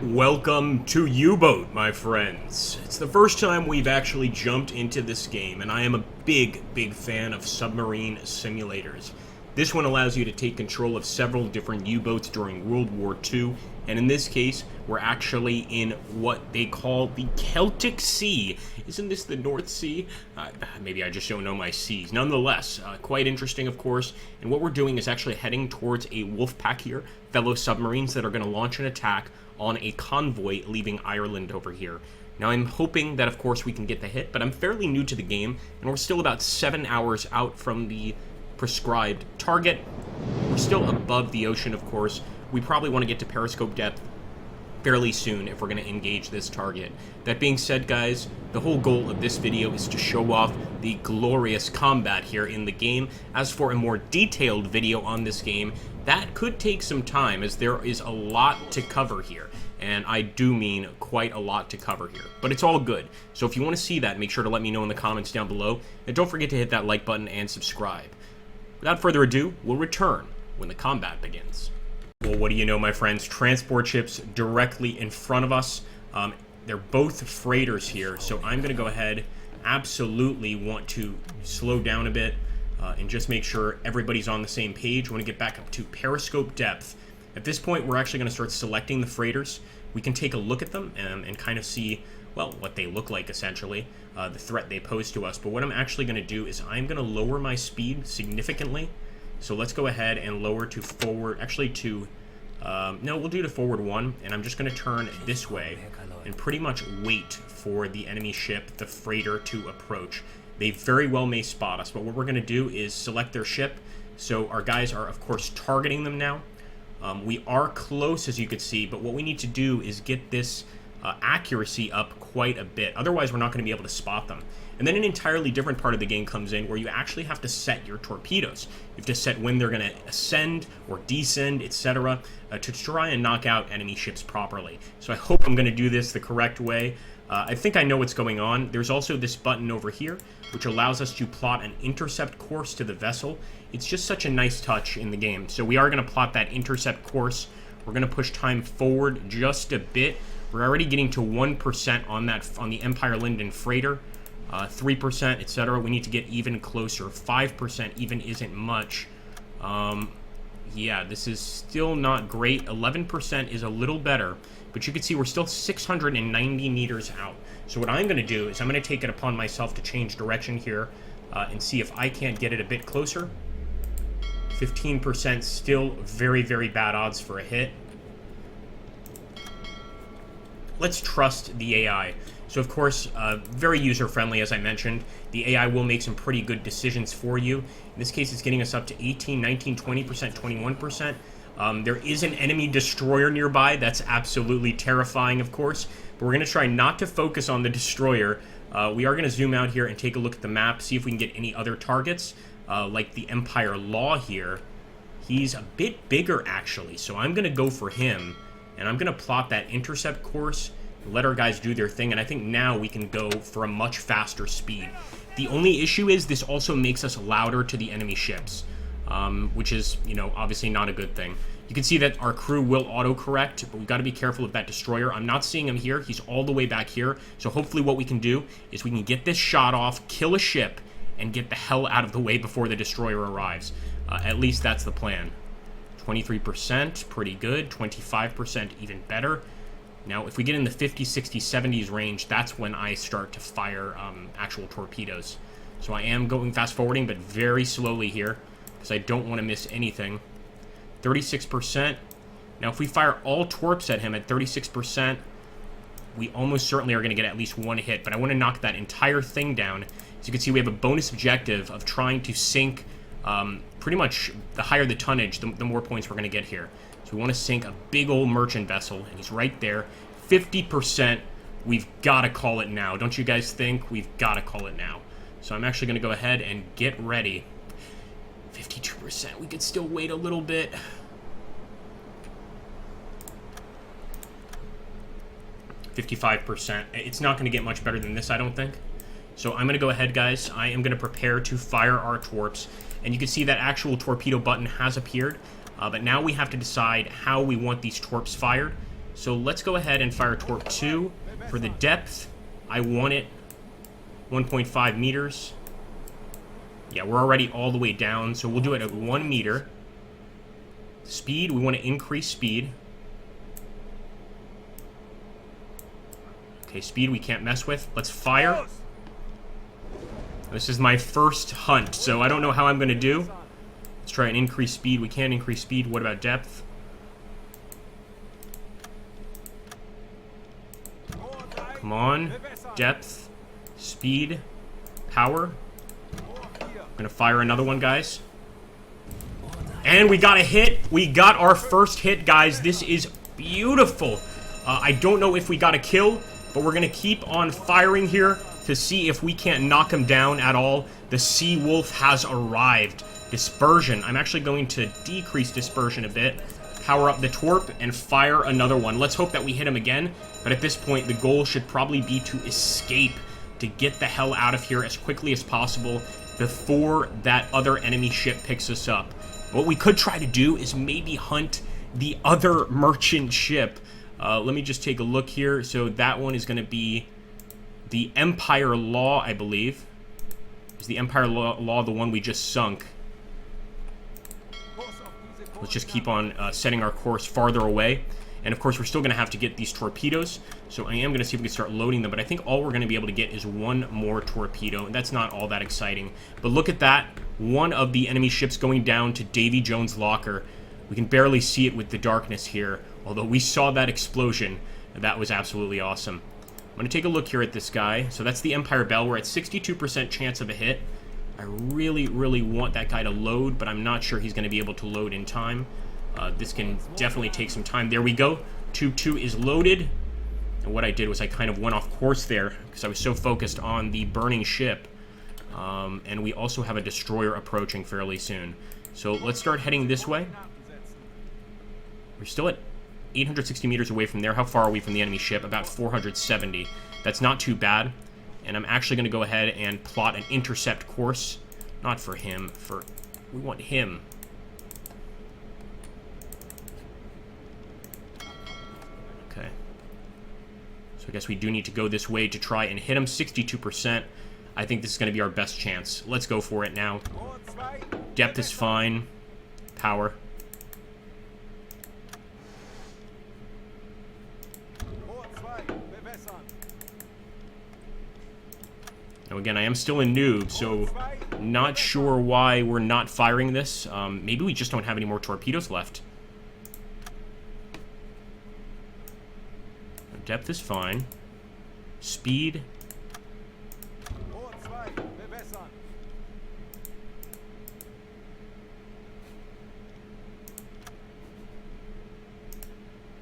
Welcome to Uboat, my friends. It's the first time we've actually jumped into this game, and I am a big fan of submarine simulators. This one allows you to take control of several different U-boats during World War II, and in this case, we're actually in what they call the Celtic Sea. Isn't this the North Sea? Maybe I just don't know my seas. Nonetheless, quite interesting, of course, and what we're doing is actually heading towards a wolf pack here, fellow submarines that are going to launch an attack on a convoy leaving Ireland over here. Now, I'm hoping that, of course, we can get the hit, but I'm fairly new to the game, and we're still about 7 hours out from the prescribed target. We're still above the ocean, of course. We probably want to get to periscope depth fairly soon if we're going to engage this target. That being said, guys, the whole goal of this video is to show off the glorious combat here in the game. As for a more detailed video on this game, that could take some time, as there is a lot to cover here. And I do mean quite a lot to cover here. But it's all good. So if you want to see that, make sure to let me know in the comments down below. And don't forget to hit that like button and subscribe. Without further ado, we'll return when the combat begins. Well, what do you know, my friends? Transport ships directly in front of us. They're both freighters here, so I'm going to go ahead, absolutely want to slow down a bit and just make sure everybody's on the same page. We want to get back up to periscope depth. At this point, we're actually going to start selecting the freighters. We can take a look at them and kind of see, well, what they look like, essentially, the threat they pose to us. But what I'm actually going to do is I'm going to lower my speed significantly. So let's go ahead and lower to forward, actually to, no, we'll do to forward 1, and I'm just going to turn this way and pretty much wait for the enemy ship, the freighter, to approach. They very well may spot us, but what we're going to do is select their ship. So our guys are, of course, targeting them now. We are close, as you can see, but what we need to do is get this accuracy up quite a bit. Otherwise, we're not going to be able to spot them. And then an entirely different part of the game comes in where you actually have to set your torpedoes. You have to set when they're going to ascend or descend, etc., to try and knock out enemy ships properly. So I hope I'm going to do this the correct way. I think I know what's going on. There's also this button over here, which allows us to plot an intercept course to the vessel. It's just such a nice touch in the game. So we are going to plot that intercept course. We're going to push time forward just a bit. We're already getting to 1% on the Empire Linden freighter. 3%, etc. We need to get even closer. 5% even isn't much. Yeah, this is still not great. 11% is a little better, but you can see we're still 690 meters out. So what I'm going to do is I'm going to take it upon myself to change direction here and see if I can't get it a bit closer. 15%, still very bad odds for a hit. Let's trust the AI. So, of course, very user-friendly, as I mentioned. The AI will make some pretty good decisions for you. In this case, it's getting us up to 18, 19, 20%, 21%. There is an enemy destroyer nearby. That's absolutely terrifying, of course. But we're going to try not to focus on the destroyer. We are going to zoom out here and take a look at the map, see if we can get any other targets, like the Empire Law here. He's a bit bigger, actually, so I'm going to go for him. And I'm going to plot that intercept course, let our guys do their thing, and I think now we can go for a much faster speed. The only issue is this also makes us louder to the enemy ships, which is, you know, obviously not a good thing. You can see that our crew will autocorrect, but we've got to be careful of that destroyer. I'm not seeing him here. He's all the way back here, so hopefully what we can do is we can get this shot off, kill a ship, and get the hell out of the way before the destroyer arrives. At least that's the plan. 23%, pretty good. 25%, even better. Now, if we get in the 50, 60, 70s range, that's when I start to fire actual torpedoes. So I am going fast-forwarding, but very slowly here, because I don't want to miss anything. 36%. Now, if we fire all torps at him at 36%, we almost certainly are going to get at least one hit, but I want to knock that entire thing down. As you can see, we have a bonus objective of trying to sink pretty much the higher the tonnage, the more points we're going to get here. So we want to sink a big old merchant vessel, and he's right there. 50%, we've got to call it now. Don't you guys think? We've got to call it now. So I'm actually going to go ahead and get ready. 52%, we could still wait a little bit. 55%, it's not going to get much better than this, I don't think. So I'm going to go ahead, guys. I am going to prepare to fire our torps. And you can see that actual torpedo button has appeared. But now we have to decide how we want these torps fired. So let's go ahead and fire torp 2. For the depth, I want it 1.5 meters. Yeah, we're already all the way down, so we'll do it at 1 meter. Speed, we want to increase speed. Okay, speed we can't mess with. Let's fire. This is my first hunt, so I don't know how I'm going to do. Let's try and increase speed. We can't increase speed. What about depth? Come on. Depth. Speed. Power. I'm going to fire another one, guys. And we got a hit. We got our first hit, guys. This is beautiful. I don't know if we got a kill, but we're going to keep on firing here to see if we can't knock him down at all. The Sea Wolf has arrived. Dispersion. I'm actually going to decrease dispersion a bit. Power up the torp and fire another one. Let's hope that we hit him again. But at this point, the goal should probably be to escape, to get the hell out of here as quickly as possible before that other enemy ship picks us up. What we could try to do is maybe hunt the other merchant ship. Let me just take a look here. So that one is going to be the Empire Law, I believe. Is the Empire Law the one we just sunk? Let's just keep on setting our course farther away. And of course, we're still going to have to get these torpedoes. So I am going to see if we can start loading them. But I think all we're going to be able to get is one more torpedo. And that's not all that exciting. But look at that. One of the enemy ships going down to Davy Jones' locker. We can barely see it with the darkness here. Although we saw that explosion. That was absolutely awesome. I'm going to take a look here at this guy. So that's the Empire Bell. We're at 62% chance of a hit. I really, really want that guy to load, but I'm not sure he's going to be able to load in time. This can definitely take some time. There we go. Tube 2 is loaded. And what I did was I kind of went off course there because I was so focused on the burning ship. And we also have a destroyer approaching fairly soon. So let's start heading this way. We're still at 860 meters away from there. How far are we from the enemy ship? About 470. That's not too bad. And I'm actually going to go ahead and plot an intercept course. Not for him. We want him. Okay. So I guess we do need to go this way to try and hit him. 62%. I think this is going to be our best chance. Let's go for it now. Depth is fine. Power. Now again, I am still a noob, so not sure why we're not firing this. Maybe we just don't have any more torpedoes left. Depth is fine. Speed.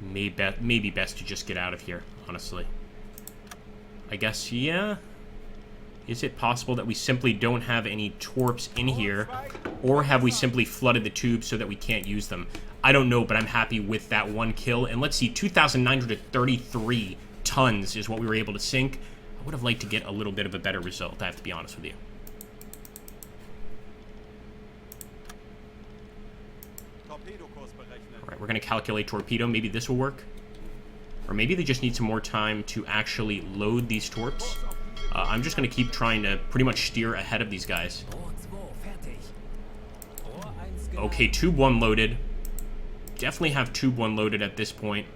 Maybe best to just get out of here, honestly. I guess, yeah. Is it possible that we simply don't have any torps in here? Or have we simply flooded the tubes so that we can't use them? I don't know, but I'm happy with that one kill. And let's see, 2,933 tons is what we were able to sink. I would have liked to get a little bit of a better result, I have to be honest with you. Alright, we're going to calculate torpedo. Maybe this will work. Or maybe they just need some more time to actually load these torps. I'm just going to keep trying to pretty much steer ahead of these guys. Okay, tube 1 loaded. Definitely have tube 1 loaded at this point.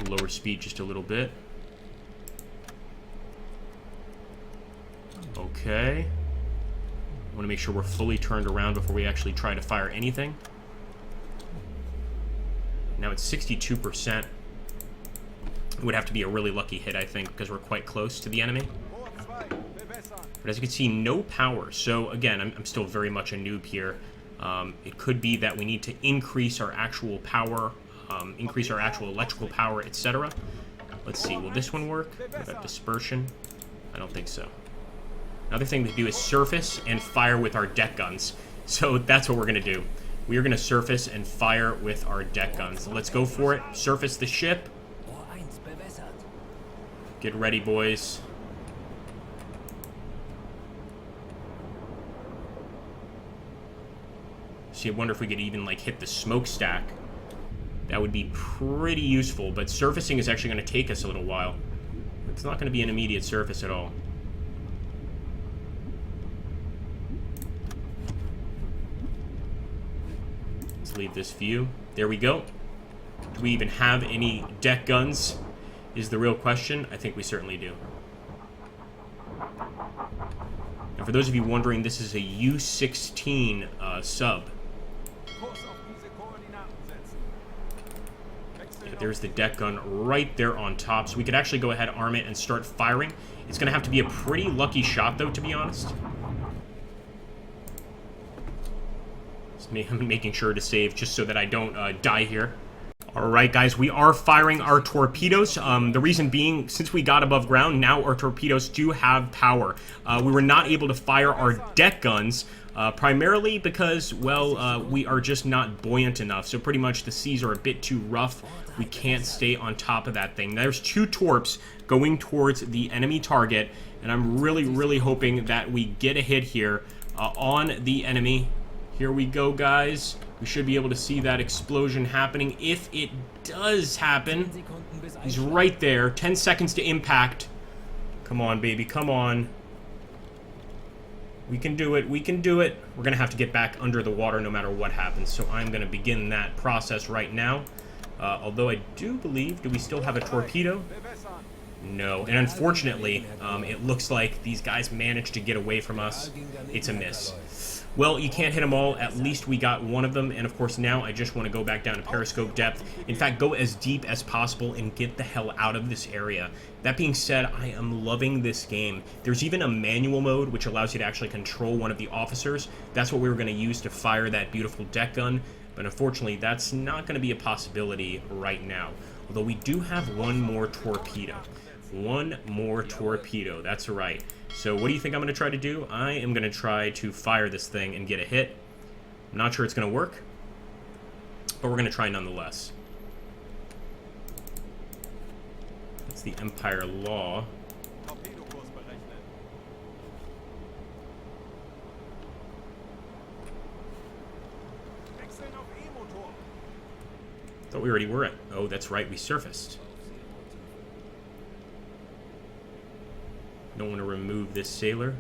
Lower speed just a little bit. Okay. I want to make sure we're fully turned around before we actually try to fire anything. Now it's 62%. It would have to be a really lucky hit, I think, because we're quite close to the enemy. But as you can see, no power. So, again, I'm still very much a noob here. It could be that we need to increase our actual power, increase our actual electrical power, etc. Let's see, will this one work? What about dispersion? I don't think so. Another thing to do is surface and fire with our deck guns. So that's what we're going to do. We are going to surface and fire with our deck guns. So let's go for it. Surface the ship. Get ready, boys. See, I wonder if we could even, like, hit the smokestack. That would be pretty useful, but surfacing is actually going to take us a little while. It's not going to be an immediate surface at all. Let's leave this view. There we go. Do we even have any deck guns, is the real question. I think we certainly do. And for those of you wondering, this is a U-16 sub. Yeah, there's the deck gun right there on top, so we could actually go ahead, arm it, and start firing. It's going to have to be a pretty lucky shot, though, to be honest. I'm making sure to save just so that I don't die here. Alright guys, we are firing our torpedoes. The reason being, since we got above ground, now our torpedoes do have power. We were not able to fire our deck guns, primarily because, well, we are just not buoyant enough. So pretty much the seas are a bit too rough. We can't stay on top of that thing. There's 2 torps going towards the enemy target, and I'm really, really hoping that we get a hit here on the enemy. Here we go, guys. We should be able to see that explosion happening. If it does happen, he's right there. 10 seconds to impact. Come on, baby. Come on. We can do it. We can do it. We're going to have to get back under the water no matter what happens. So I'm going to begin that process right now. Although I do believe... Do we still have a torpedo? No. And unfortunately, it looks like these guys managed to get away from us. It's a miss. Well, you can't hit them all. At least we got one of them. And, of course, now I just want to go back down to periscope depth. In fact, go as deep as possible and get the hell out of this area. That being said, I am loving this game. There's even a manual mode, which allows you to actually control one of the officers. That's what we were going to use to fire that beautiful deck gun. But, unfortunately, that's not going to be a possibility right now. Although we do have one more torpedo. One more torpedo. That's right. So what do you think I'm going to try to do? I am going to try to fire this thing and get a hit. I'm not sure it's going to work, but we're going to try nonetheless. That's the Empire Law. Thought we already were at... Oh, that's right, we surfaced. Don't want to remove this sailor.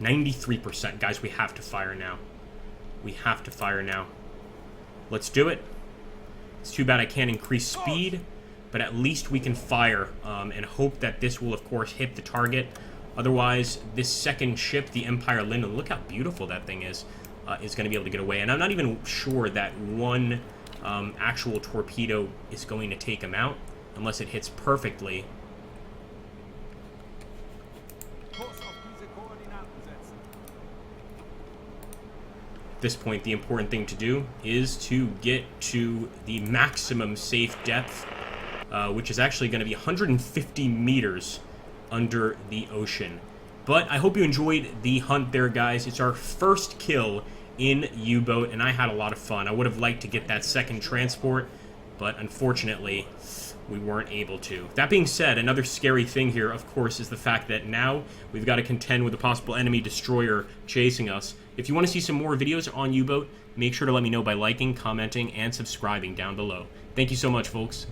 %. Guys, we have to fire now. We have to fire now. Let's do it. It's too bad I can't increase speed, but at least we can fire and hope that this will, of course, hit the target. Otherwise, this second ship, the Empire Linden, look how beautiful that thing is going to be able to get away. And I'm not even sure that one actual torpedo is going to take him out, unless it hits perfectly. At this point, the important thing to do is to get to the maximum safe depth, which is actually going to be 150 meters under the ocean. But I hope you enjoyed the hunt there, guys. It's our first kill in U-Boat, and I had a lot of fun. I would have liked to get that second transport, but unfortunately, we weren't able to. That being said, another scary thing here, of course, is the fact that now we've got to contend with a possible enemy destroyer chasing us. If you want to see some more videos on U-Boat, make sure to let me know by liking, commenting, and subscribing down below. Thank you so much, folks.